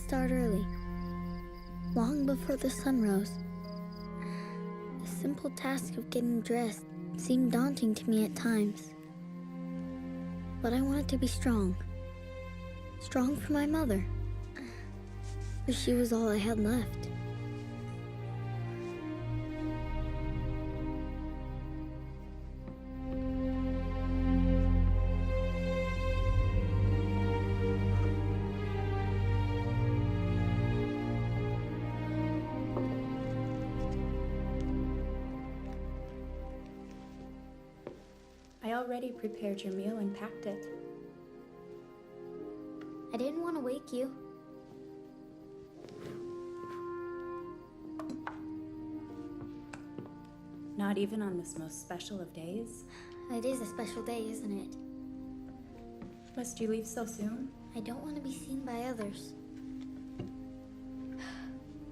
start early, long before the sun rose. The simple task of getting dressed seemed daunting to me at times. But I wanted to be strong. Strong for my mother. For she was all I had left. I already prepared your meal and packed it. I didn't want to wake you. Not even on this most special of days? It is a special day, isn't it? Must you leave so soon? I don't want to be seen by others.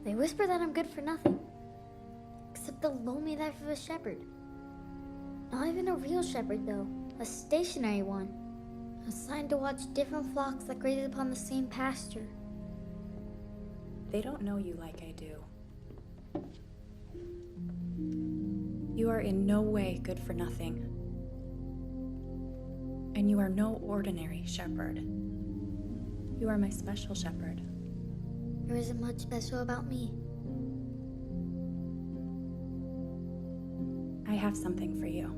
They whisper that I'm good for nothing. Except the lonely life of a shepherd. Not even a real shepherd, though. A stationary one. Assigned to watch different flocks that grazed upon the same pasture. They don't know you like I do. You are in no way good for nothing. And you are no ordinary shepherd. You are my special shepherd. There isn't much special about me. I have something for you.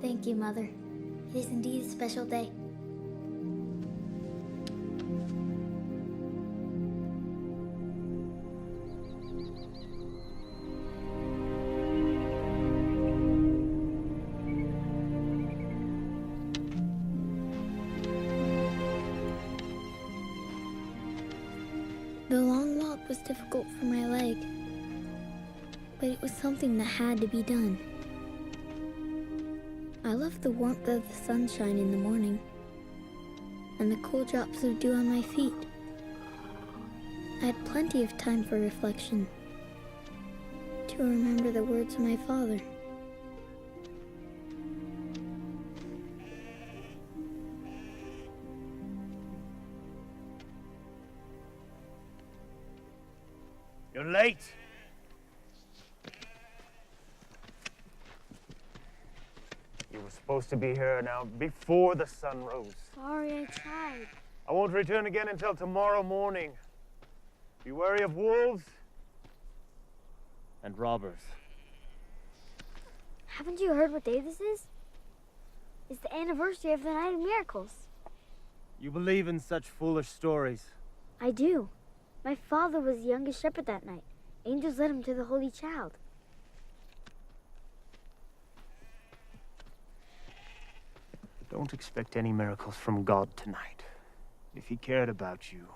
Thank you, Mother. It is indeed a special day. The long walk was difficult for my leg, but it was something that had to be done. I loved the warmth of the sunshine in the morning, and the cool drops of dew on my feet. I had plenty of time for reflection, to remember the words of my father. You're late. You were supposed to be here now before the sun rose. Sorry, I tried. I won't return again until tomorrow morning. Be wary of wolves and robbers. Haven't you heard what day this is? It's the anniversary of the Night of Miracles. You believe in such foolish stories. I do. My father was the youngest shepherd that night. Angels led him to the Holy Child. Don't expect any miracles from God tonight. If he cared about you,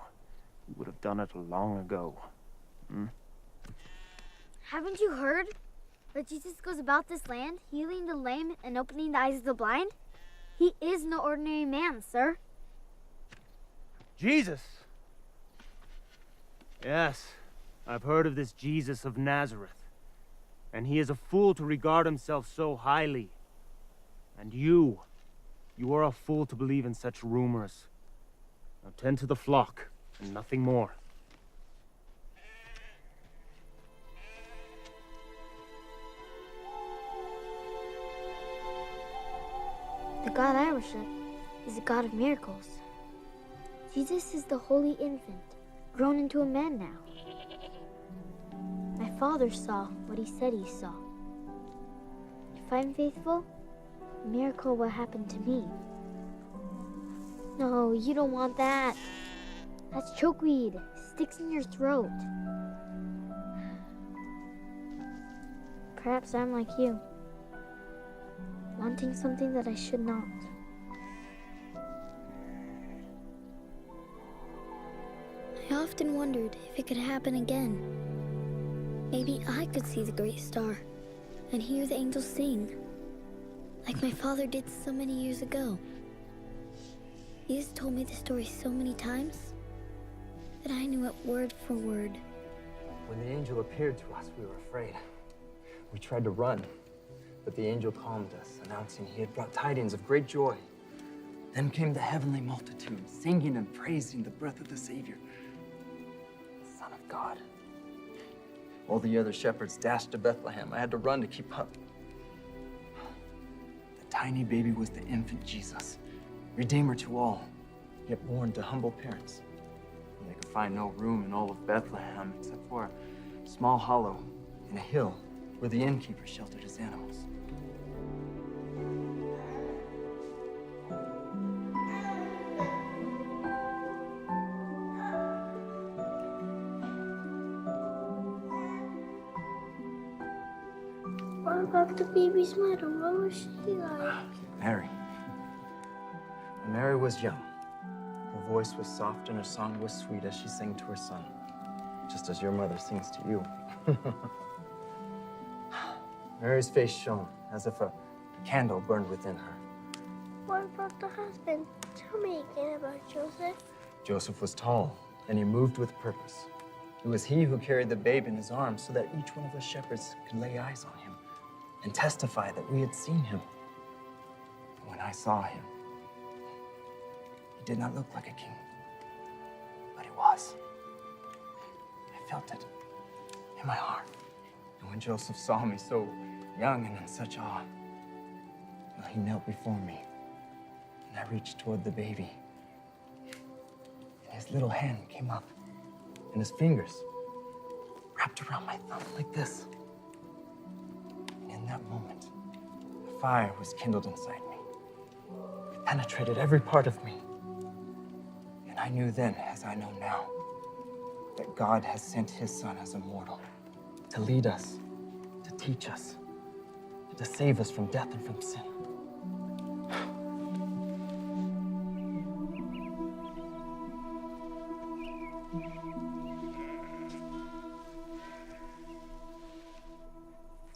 he would have done it long ago. Haven't you heard that Jesus goes about this land, healing the lame and opening the eyes of the blind? He is no ordinary man, sir. Jesus! Yes, I've heard of this Jesus of Nazareth. And he is a fool to regard himself so highly. And you are a fool to believe in such rumors. Now tend to the flock, and nothing more. The God I worship is a God of miracles. Jesus is the holy infant, grown into a man now. My father saw what he said he saw. If I'm faithful, a miracle will happen to me. No, you don't want that. That's chokeweed. Sticks in your throat. Perhaps I'm like you, wanting something that I should not. I often wondered if it could happen again. Maybe I could see the great star and hear the angels sing, like my father did so many years ago. He has told me the story so many times that I knew it word for word. When the angel appeared to us, we were afraid. We tried to run, but the angel calmed us, announcing he had brought tidings of great joy. Then came the heavenly multitude, singing and praising the birth of the Savior, the Son of God. All the other shepherds dashed to Bethlehem. I had to run to keep up. The tiny baby was the infant Jesus, Redeemer to all, yet born to humble parents. And they could find no room in all of Bethlehem except for a small hollow in a hill where the innkeeper sheltered his animals. What about the baby's mother? What was she like? Mary. When Mary was young, her voice was soft and her song was sweet as she sang to her son, just as your mother sings to you. Mary's face shone as if a candle burned within her. What about the husband? Tell me again about Joseph. Joseph was tall, and he moved with purpose. It was he who carried the babe in his arms so that each one of us shepherds could lay eyes on him and testify that we had seen him. And when I saw him, he did not look like a king, but he was. I felt it in my heart. And when Joseph saw me so young and in such awe, well, he knelt before me, and I reached toward the baby. And his little hand came up, and his fingers wrapped around my thumb like this. And in that moment, a fire was kindled inside me. It penetrated every part of me. And I knew then, as I know now, that God has sent his son as a mortal to lead us, to teach us, and to save us from death and from sin.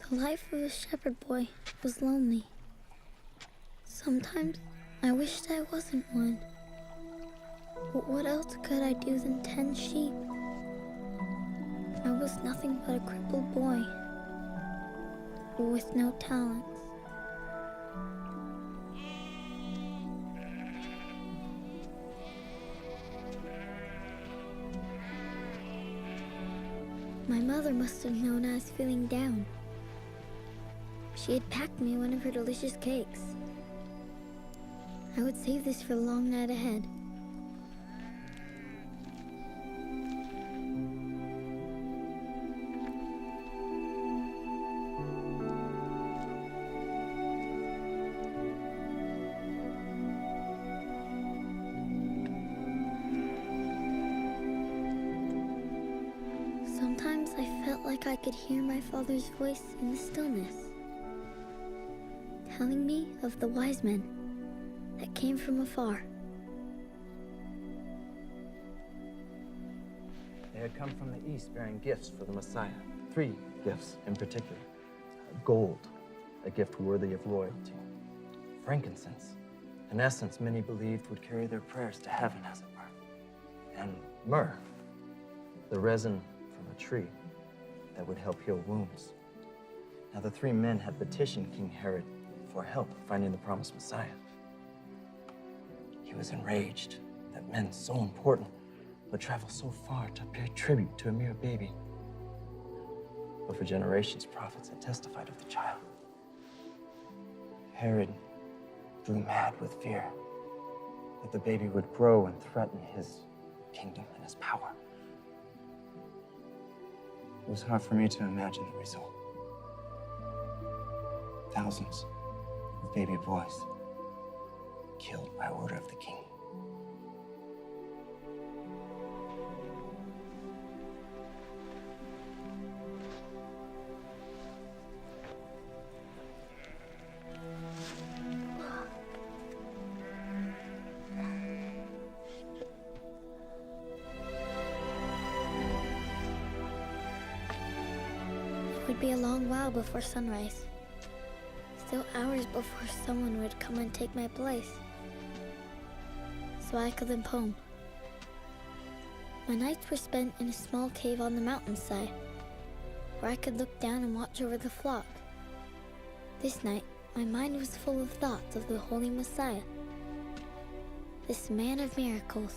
The life of a shepherd boy was lonely. Sometimes I wished I wasn't one. But what else could I do than tend sheep? I was nothing but a crippled boy with no talents. My mother must have known I was feeling down. She had packed me one of her delicious cakes. I would save this for the long night ahead. Sometimes I felt like I could hear my father's voice in the stillness, telling me of the wise men that came from afar. They had come from the east bearing gifts for the Messiah. 3 gifts in particular. Gold, a gift worthy of royalty. Frankincense, an essence many believed would carry their prayers to heaven, as it were. And myrrh, the resin from a tree that would help heal wounds. Now the 3 men had petitioned King Herod for help finding the promised Messiah. He was enraged that men so important would travel so far to pay tribute to a mere baby. But for generations, prophets had testified of the child. Herod grew mad with fear that the baby would grow and threaten his kingdom and his power. It was hard for me to imagine the result. Thousands of baby boys killed by order of the king. It would be a long while before sunrise. Still hours before someone would come and take my place, so I could limp home. My nights were spent in a small cave on the mountainside. where I could look down and watch over the flock. This night, my mind was full of thoughts of the Holy Messiah, this man of miracles.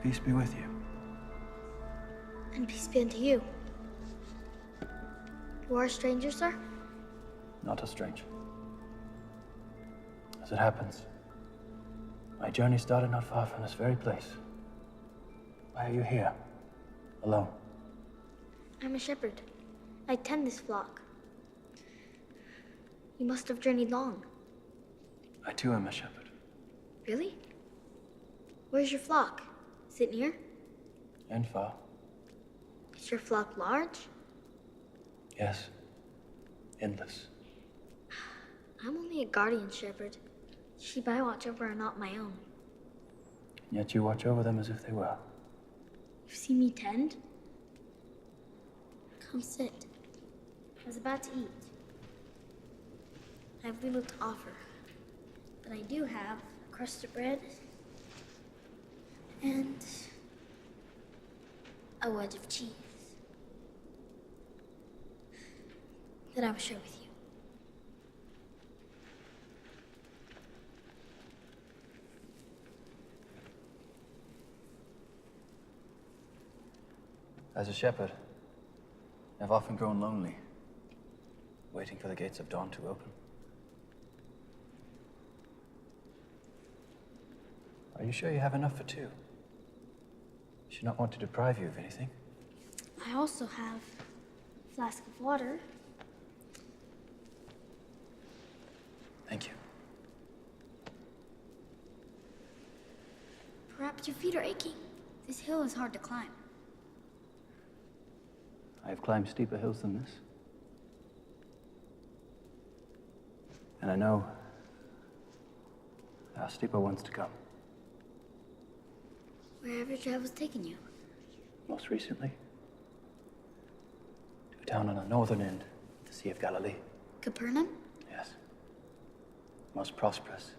Peace be with you. And peace be unto you. You are a stranger, sir? Not a stranger. As it happens, my journey started not far from this very place. Why are you here? Alone? I'm a shepherd. I tend this flock. You must have journeyed long. I too am a shepherd. Really? Where's your flock? Is it near? And far. Is your flock large? Yes. Endless. I'm only a guardian shepherd. The sheep I watch over are not my own. Yet you watch over them as if they were. You've seen me tend? Come sit. I was about to eat. I have little to offer, but I do have a crust of bread and a wedge of cheese that I will share with you. As a shepherd, I've often grown lonely, waiting for the gates of dawn to open. Are you sure you have enough for two? I should not want to deprive you of anything. I also have a flask of water. Thank you. Perhaps your feet are aching. This hill is hard to climb. I have climbed steeper hills than this. And I know there are steeper ones to come. Where have your travels taken you? Most recently, to a town on the northern end of the Sea of Galilee. Capernaum? Yes. Most prosperous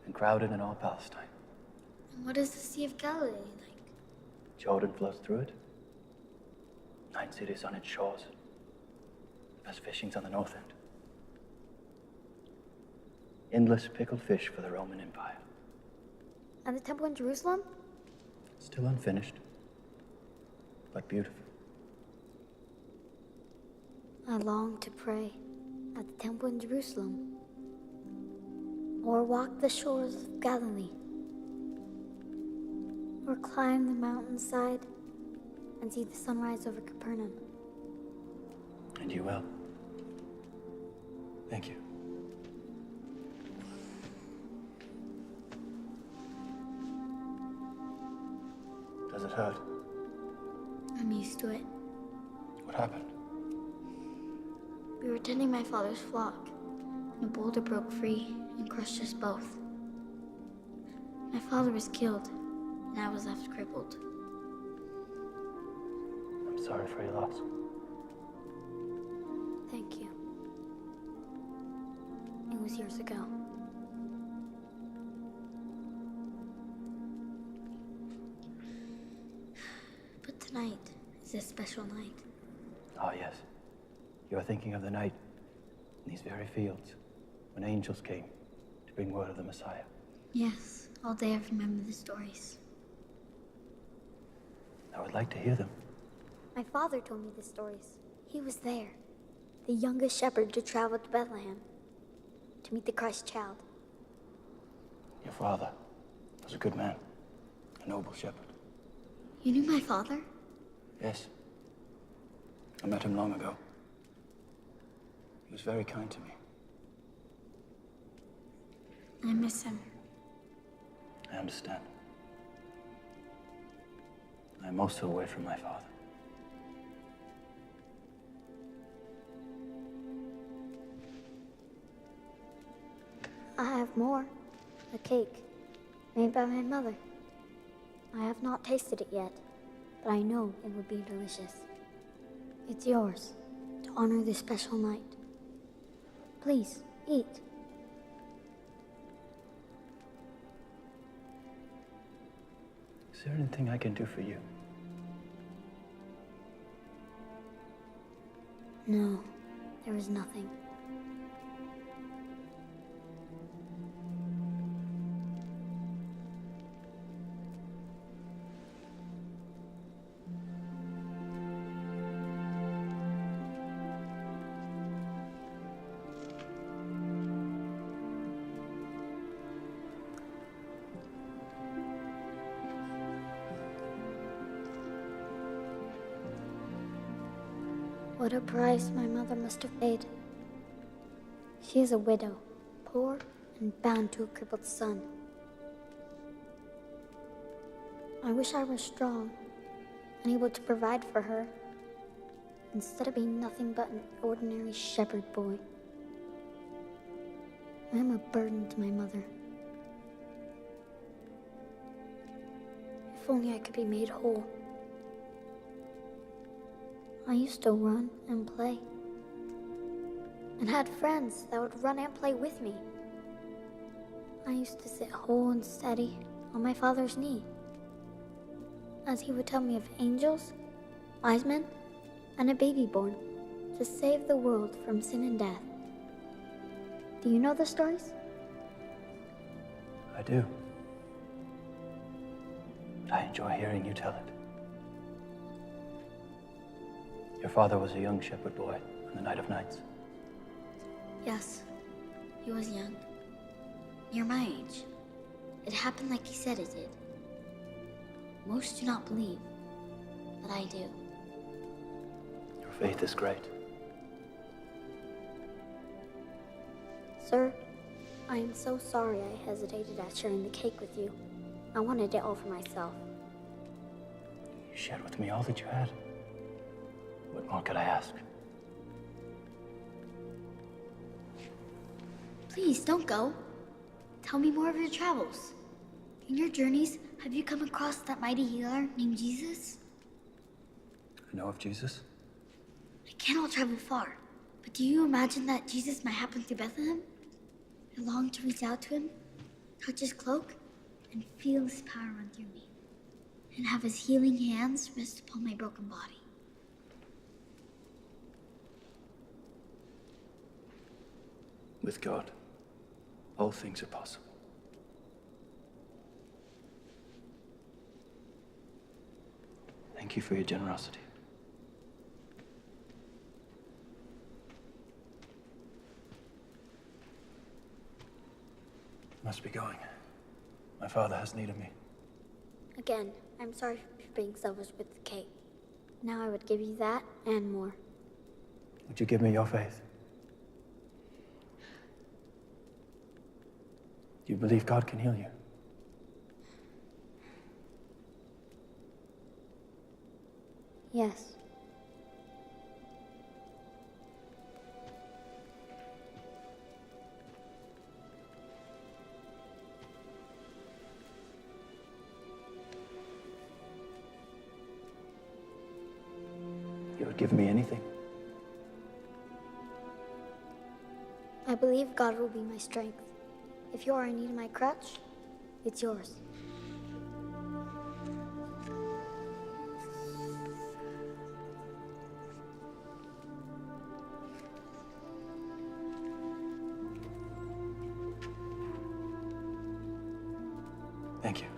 and crowded in all Palestine. And what is the Sea of Galilee like? Jordan flows through it. 9 cities on its shores. The best fishing's on the north end. Endless pickled fish for the Roman Empire. And the temple in Jerusalem? Still unfinished, but beautiful. I long to pray at the temple in Jerusalem, or walk the shores of Galilee, or climb the mountainside and see the sunrise over Capernaum. And you will. Thank you. Does it hurt? I'm used to it. What happened? We were tending my father's flock, and a boulder broke free and crushed us both. My father was killed, and I was left crippled. I'm sorry for your loss. Thank you. It was years ago. But tonight is a special night. Ah, yes. You are thinking of the night in these very fields when angels came to bring word of the Messiah. Yes, all day I've remembered the stories. I would like to hear them. My father told me the stories. He was there, the youngest shepherd to travel to Bethlehem to meet the Christ child. Your father was a good man, a noble shepherd. You knew my father? Yes. I met him long ago. He was very kind to me. I miss him. I understand. I am also away from my father. I have more. A cake, made by my mother. I have not tasted it yet, but I know it would be delicious. It's yours, to honor this special night. Please, eat. Is there anything I can do for you? No, there is nothing. What a price my mother must have paid. She is a widow, poor and bound to a crippled son. I wish I were strong and able to provide for her, instead of being nothing but an ordinary shepherd boy. I am a burden to my mother. If only I could be made whole. I used to run and play, and had friends that would run and play with me. I used to sit whole and steady on my father's knee, as he would tell me of angels, wise men, and a baby born to save the world from sin and death. Do you know the stories? I do. I enjoy hearing you tell it. Your father was a young shepherd boy on the night of nights. Yes, he was young, near my age. It happened like he said it did. Most do not believe, but I do. Your faith is great. Sir, I am so sorry I hesitated at sharing the cake with you. I wanted it all for myself. You shared with me all that you had. What more could I ask? Please, don't go. Tell me more of your travels. In your journeys, have you come across that mighty healer named Jesus? I know of Jesus. I cannot travel far, but do you imagine that Jesus might happen through Bethlehem? I long to reach out to him, touch his cloak, and feel his power run through me, and have his healing hands rest upon my broken body. With God, all things are possible. Thank you for your generosity. Must be going. My father has need of me. Again, I'm sorry for being selfish with the cake. Now I would give you that and more. Would you give me your faith? Do you believe God can heal you? Yes. You would give me anything? I believe God will be my strength. If you are in need of my crutch, it's yours. Thank you.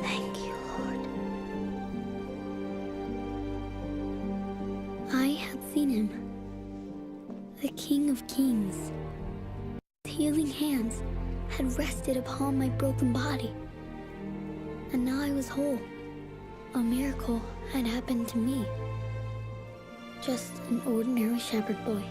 Thank you, Lord. I had seen him, the King of Kings. His healing hands had rested upon my broken body, and now I was whole. A miracle had happened to me. Just an ordinary shepherd boy.